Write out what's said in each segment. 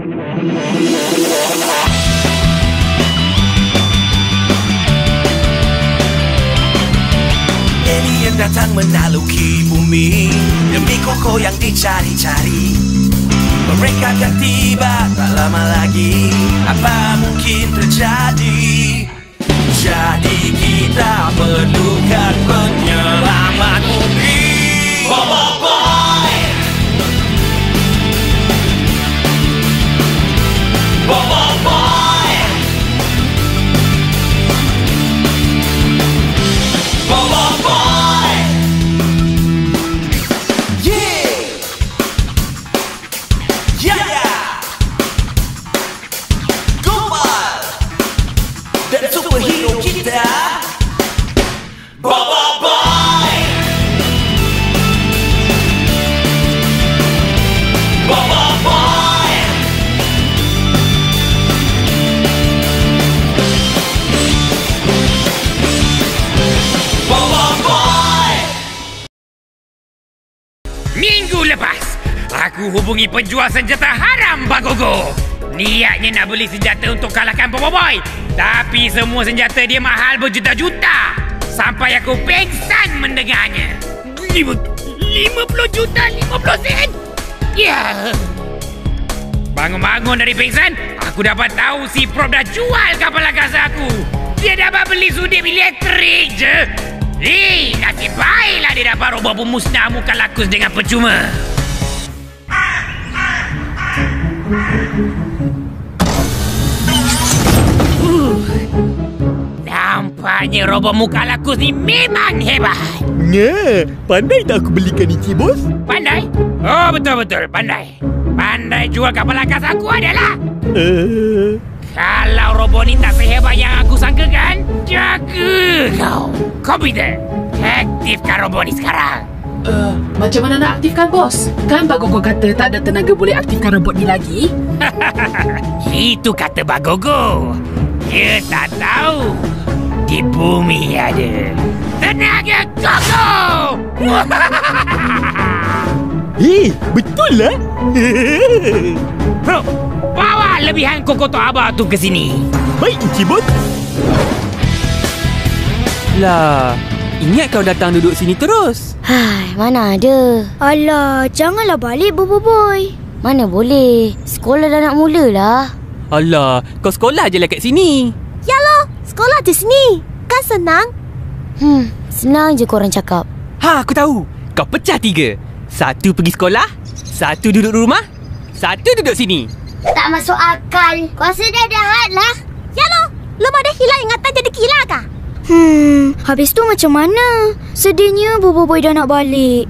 Alien datang menaluki bumi demi koko yang dicari-cari. Mereka akan tiba tak lama lagi. Apa mungkin terjadi? Jadi kita perlukan penyelamat bumi. Bobo Boy, Bobo Boy, Bobo Boy. Yeah, yeah, yeah. Gombal dan superhero kita, Bobo Boy, Bobo Boy. Bobo Boy. Minggu lepas, aku hubungi penjual senjata haram Bagogo. Niatnya nak beli senjata untuk kalahkan Bobo Boy. Tapi semua senjata dia mahal berjuta-juta. Sampai aku pengsan mendengarnya. 50 juta 50 sen? Ya. Bangun-bangun dari pengsan, aku dapat tahu si Prof dah jual kapal angkasa aku. Dia dapat beli sudip elektrik je. Nasib baiklah dia dapat robot pemusnah muka lakus dengan percuma. Nampaknya robot muka lakus ni memang hebat. Pandai tak aku belikan ni, Cik Bos? Pandai? Oh, betul-betul pandai. Pandai jual kapal angkasa aku adalah. Kalau robot ni tak sehebat yang aku sangkakan, jaga kau. Komputer, aktifkan robot ni sekarang. Macam mana nak aktifkan, bos? Kan Bagogo kata tak ada tenaga boleh aktifkan robot ni lagi. Itu kata Bagogo. Dia tak tahu di bumi ada tenaga Gogo. Betul lah. Bro, bawa lebihan Kokoto Abah tu ke sini. Baik, Cik Bos. Lah, ingat kau datang duduk sini terus. Hai, mana ada. Alah, janganlah balik, Bobo Boy. Mana boleh. Sekolah dah nak mula lah. Alah, kau sekolah je lah kat sini. Yalah, sekolah je sini. Kan senang. Senang je korang cakap. Aku tahu. Kau pecah 3. 1 pergi sekolah, 1 duduk rumah, 1 duduk sini. Tak masuk akal. Kau rasa dah jahat lah. Yalah, lepas dah hilang ingatan jadi gila kah? Habis tu macam mana? Sedihnya Bobo Boy dah nak balik.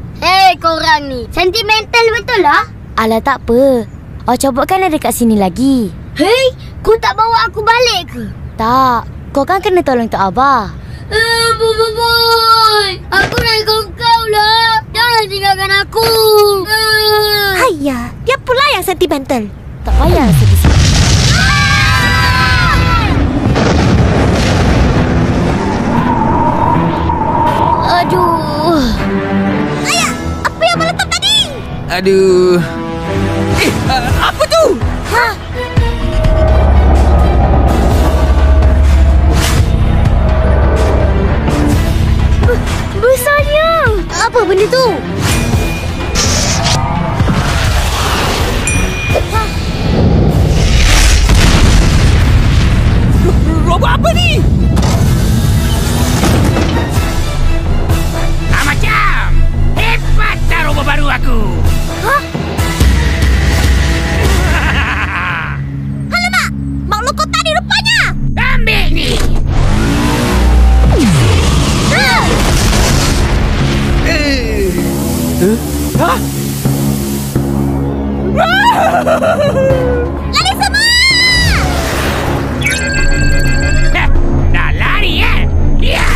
Korang ni sentimental betul lah. Alah tak apa. Coba kan ada kat sini lagi. Kau tak bawa aku balik ke? Tak. Kau kan kena tolong Tok Abah. Bobo Boy, aku nak ikut kau lah. Jangan tinggalkan aku. Hayya, dia pula yang sentimental. Tak payah sedih-sedih. Aduh. Ayah, apa yang meletup tadi? Aduh. Apa tu? Besarnya. Apa benda tu? Robot apa ni? Macam hebat dah robot baru aku. Alamak, makhluk kota ni rupanya. Ambil ni. Lari semua! Dah lari ya? Ya.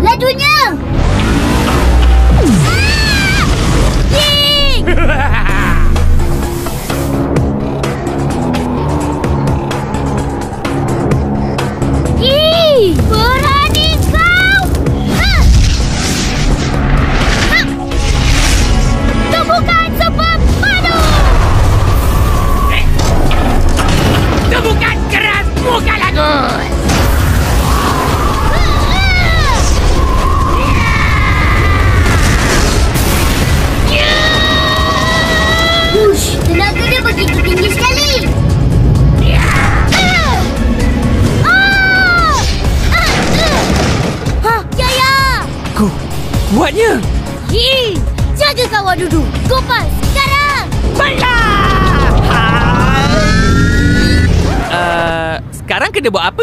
Lajunya! Berani kau! Itu bukan sebab buatnya? Jaga kawan Dudu. Gopal, sekarang. Sekarang kena buat apa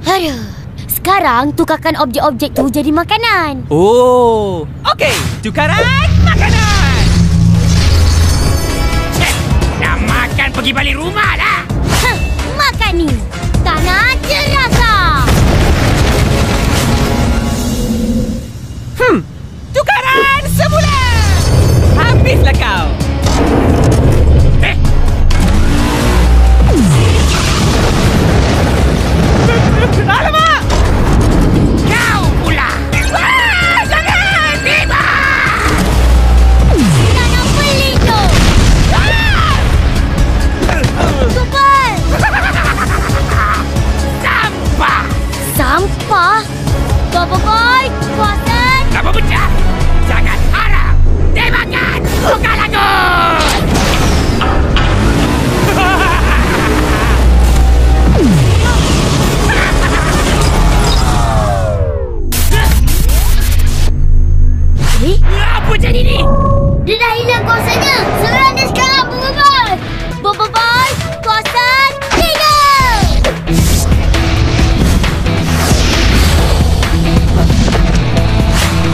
Aduh. Sekarang tukarkan objek-objek tu jadi makanan. Oh, okey. Tukaran makanan. Cek, nak makan pergi balik rumah lah. Makan ni. Tanah jeraka. Tukaran semula. Habislah kau. Alamak! Kau pula. Jangan! Tiba! Tanah pelik tu. Gopal. Sampah! Sampah? Boy, kuasan. Apa pecah? Jangan harap! Dimakan! Buka lagu! Apa jadi ni? Dia dah hilang kuasanya. Serang dia sekarang, Boy. Boy, kuasan 3.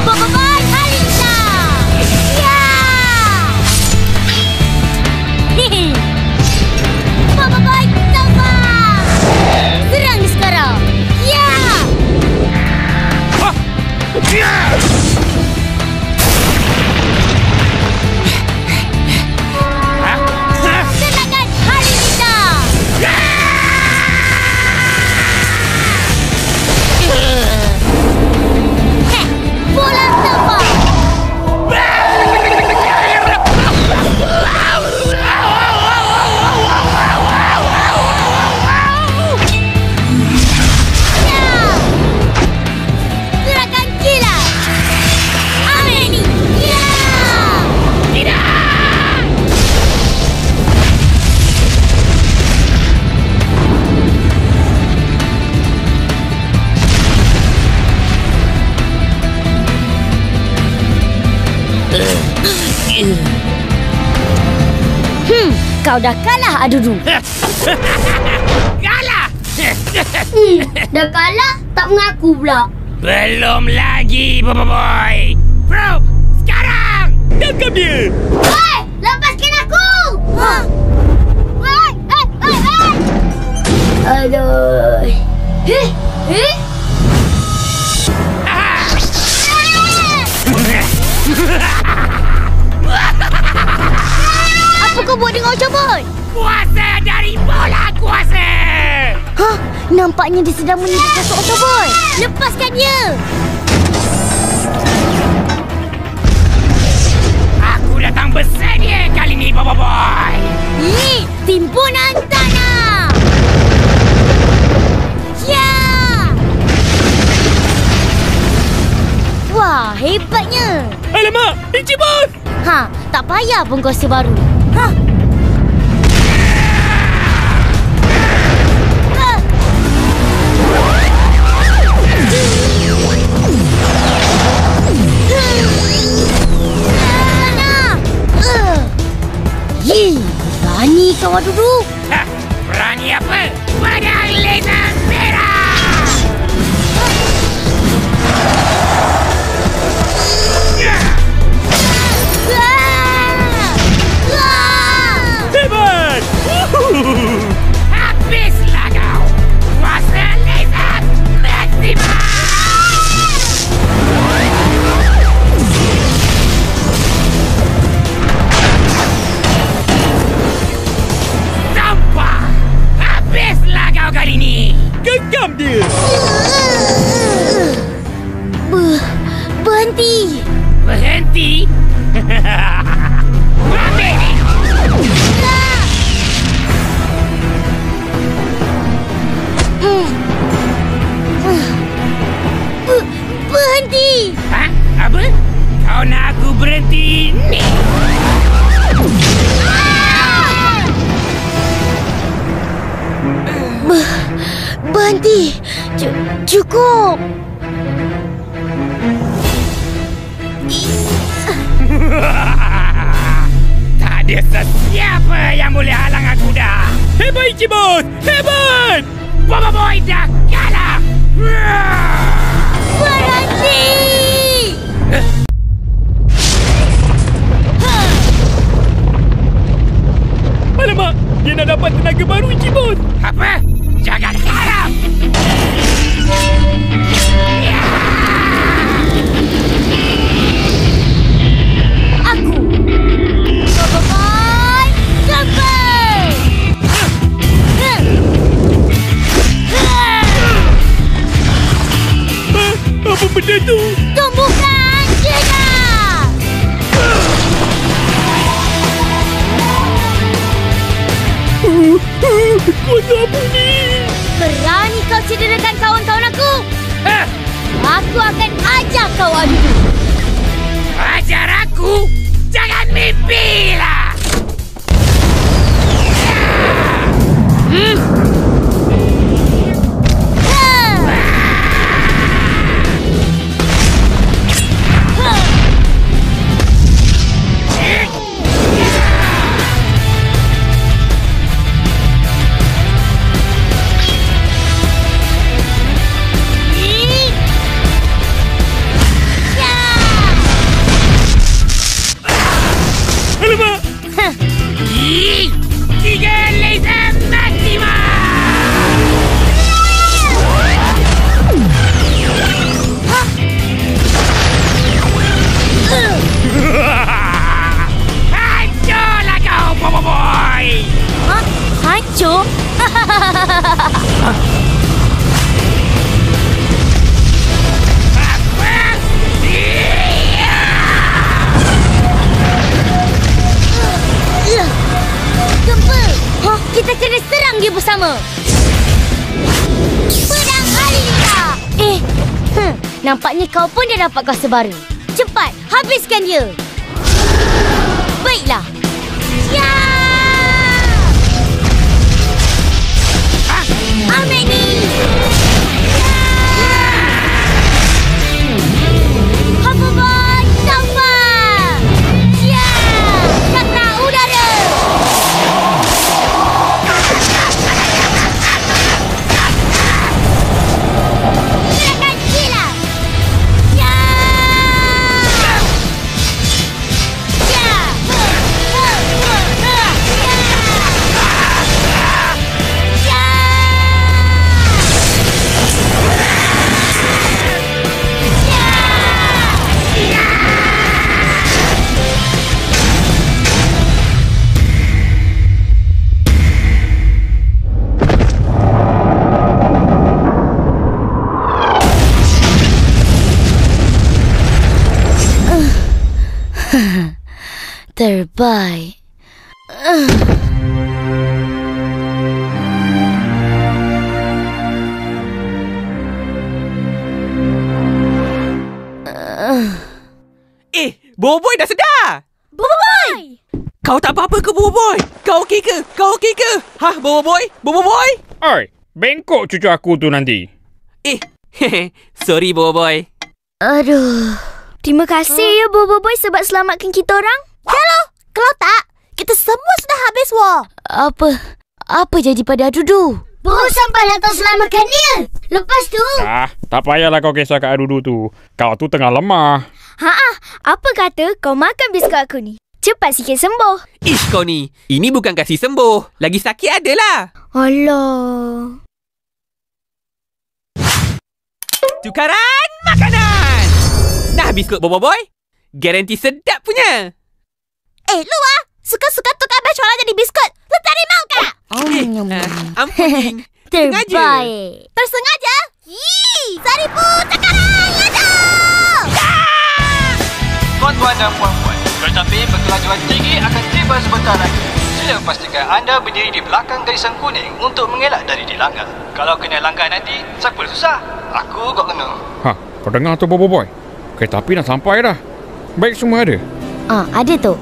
Boy, Alisa. Ya. Boy, terbang. Serang dia sekarang. Ya. Serangan Halilinda. Bola terbang. Serangan kilat. Ameni. Ya. Kau dah kalah, Adudu. Kalah! Dah kalah, tak mengaku pula. Belum lagi, Boy. Bro, sekarang! Tangkap dia. Woi, lepaskan aku! Woi, hei! Aduh. Apa kau buat dengan Ocah Boy? Kuasa dari bola kuasa! Nampaknya dia sedang menipu kasut Ocah Boy. Lepaskan dia! Aku datang bersedia kali ni, Boy. Timbunan tanah! Ya! Wah, hebatnya! Alamak, Encik Bos. Tak payah pun kuasa baru. Berani kau, Adudu. Berani apa? Pedang laser merah! Hebat. Habislah kau! Kuasa laser maksimal! Sampah! Habislah kau kali ni! Genggam dia. Berhenti. Berhenti? Ambil ni! Berhenti. Apa? Kau nak aku berhenti ni? Berhenti. Cukup. Tak ada sesiapa yang boleh halang aku dah. Hebat Encik Bos! Hebat! Bobo Boy dah kalah. Berhenti! Alamak, dia nak dapat tenaga baru Encik Bos. Apa? Jangan harap. Aku Bobo Boy Super! Apa benda tu? Tumbuhkan jiwa! Kuasa apa ni? Berani kau cederakan kawan-kawan aku? Hah? Aku akan ajar kau adu dulu. Ajar aku? Jangan mimpilah. Alamak! Tiga laser Maxima. Hancurlah kau, Bobo Boy. Hah? Hancur? Gempa! Hah? Kita kena serang dia bersama. Pedang Alita! Nampaknya kau pun dah dapat kuasa baru. Cepat, habiskan dia. Baiklah. Ya! Ambil ni! Hover Boy, Super! Ya! Cakra udara! Gerakan kilat! Ya! Ya! Terbaik. Bobo Boy dah sedar. Bobo Boy! Kau tak apa-apa ke, Bobo Boy? Kau okey ke? Kau okey ke? Hah, Bobo Boy? Bobo Boy? Oi, bengkok cucu aku tu nanti. Sorry, Bobo Boy. Aduh. Terima kasih ya Bobo Boy sebab selamatkan kita orang. Hello! Kalau tak, kita semua sudah habis, wah. Apa jadi pada Adudu? Baru sampai datang selamatkan dia. Lepas tu... Tak payahlah kau kisah kat Adudu tu. Kau tu tengah lemah. Apa kata kau makan biskut aku ni? Cepat sikit sembuh. Ish kau ni. Ini bukan kasih sembuh. Lagi sakit adalah. Alah. Tukaran makanan. Nah, biskut Bobo Boy. Garanti sedap punya. Lu suka-suka tukar becola jadi biskut. Lu tak mau kak? Ampun. Terbaik. Tersengaja? Saripu tekanan ada! Tuan-tuan dan puan-puan, kereta api berkelajuan tinggi akan tiba sebentar lagi. Sila pastikan anda berdiri di belakang garisan kuning untuk mengelak dari dilanggar. Kalau kena langgar nanti, siapa susah? Aku kau kena. Kau dengar tu, Bobo Boy? Kereta api dah sampai dah. Baik semua ada? Ada tu.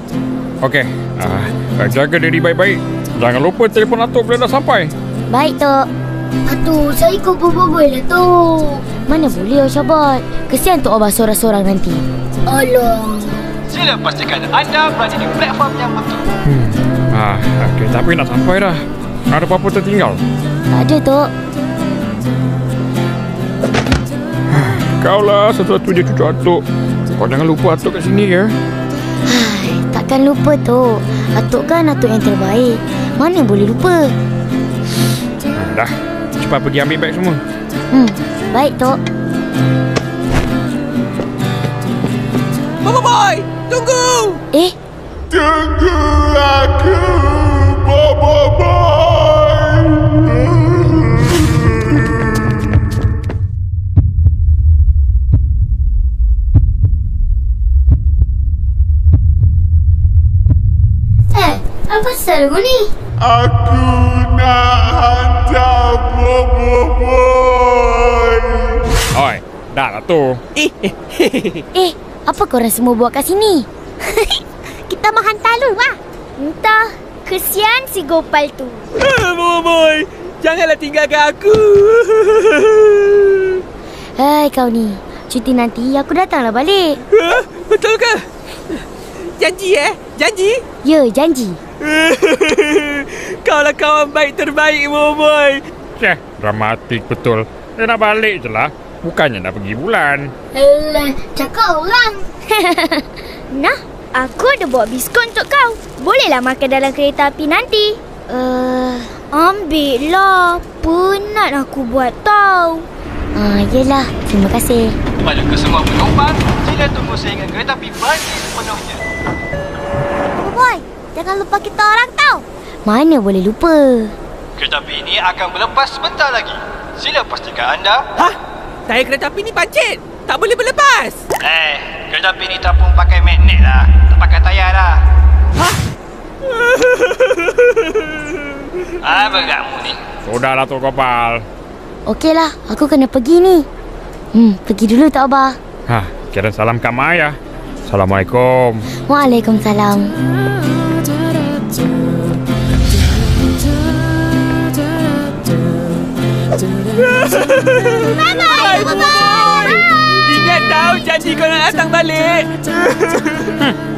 Okey, jaga diri baik-baik. Jangan lupa telefon Atuk bila dah sampai. Baik, Tok. Aduh, saya ikut Bobo Boy lah tu. Mana boleh, Syabot. Kesian Tok Abah seorang-seorang nanti. Alah. Sila pastikan anda berada di platform yang betul. Okey, tapi nak sampai dah. Ada apa-apa tertinggal? Tak ada, Tok. Kau lah satu-satunya cucu atuk. Kau jangan lupa atuk kat sini ya. Takkan lupa, Tok. Atuk kan atuk yang terbaik. Mana boleh lupa? Dah, cepat pergi ambil beg semua. Baik, Tok. Bobo Boy, tunggu! Tunggu aku, Bobo Boy. Apa pasal lu ni? Aku nak hantar Bobo Boy. Oi, dah lah tu. Apa korang semua buat kat sini? Kita mau hantar lu lah. Entah, kesian si Gopal tu. Bobo Boy, janganlah tinggalkan aku. Hai kau ni, cuti nanti aku datanglah balik. Betul ke? Janji Janji? Ya, janji. Kau lah kawan baik terbaik, Bobo Boy. Dramatik betul. Dia nak balik je lah. Bukannya nak pergi bulan. Cakap orang. Nah, aku ada bawa biskut untuk kau. Bolehlah makan dalam kereta api nanti. Ambil lah. Penat aku buat tau. Yelah, terima kasih. Pada kesemua penumpang, sila tunggu sehingga kereta api berhenti sepenuhnya. Boy, jangan lupa kita orang tau. Mana boleh lupa. Kereta api ini akan berlepas sebentar lagi. Sila pastikan anda... Tayar kereta api ni pancit. Tak boleh berlepas. Kereta api ni terapung pakai magnet lah. Tak pakai tayar lah. Apa kamu ni? Sudahlah tu Gopal. Okeylah, aku kena pergi ni. Pergi dulu tak, Abah? Kira salam kat mak ayah. Assalamualaikum. Waalaikumsalam. Bye-bye, Bobo. Ingat tahu janji kau nak datang balik.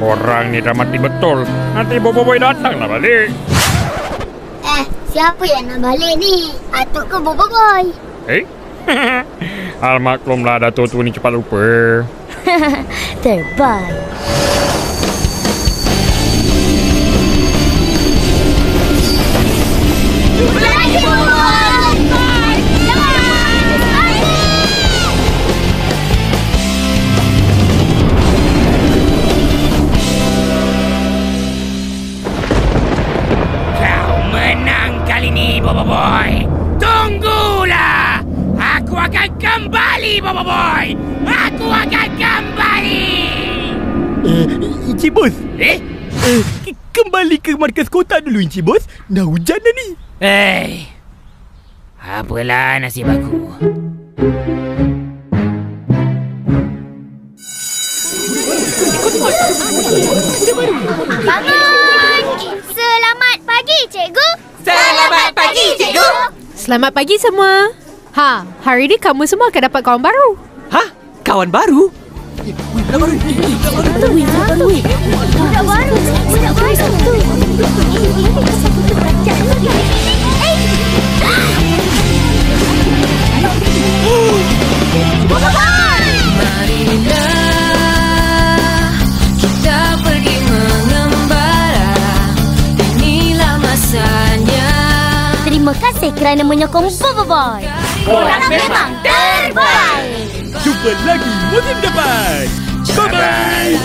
Orang ni dramatik betul. Nanti Bobo Boy datang lah balik. Siapa yang nak balik ni? Atuk ke Bobo Boy? Almaklumlah Datuk tu ni cepat lupa. Terbaik. Jumpa lagi, Bobo Boy. Kali ni, Bobo Boy. Tunggulah. Aku akan kembali, Bobo Boy. Aku akan kembali. Encik Bos. Kembali ke markas kota dulu, Encik Bos. Dah hujan dah ni. Apalah nasib aku. Bangun! Selamat pagi, cikgu. Selamat pagi, cikgu. Selamat pagi semua. Hari ni kamu semua akan dapat kawan baru. Kawan baru? Budak baru. Marilah kita pergi mengembara. Inilah masanya. Terima kasih kerana menyokong Bobo Boy. Korang memang terbaik. Jumpa lagi musim depan. Bye-bye.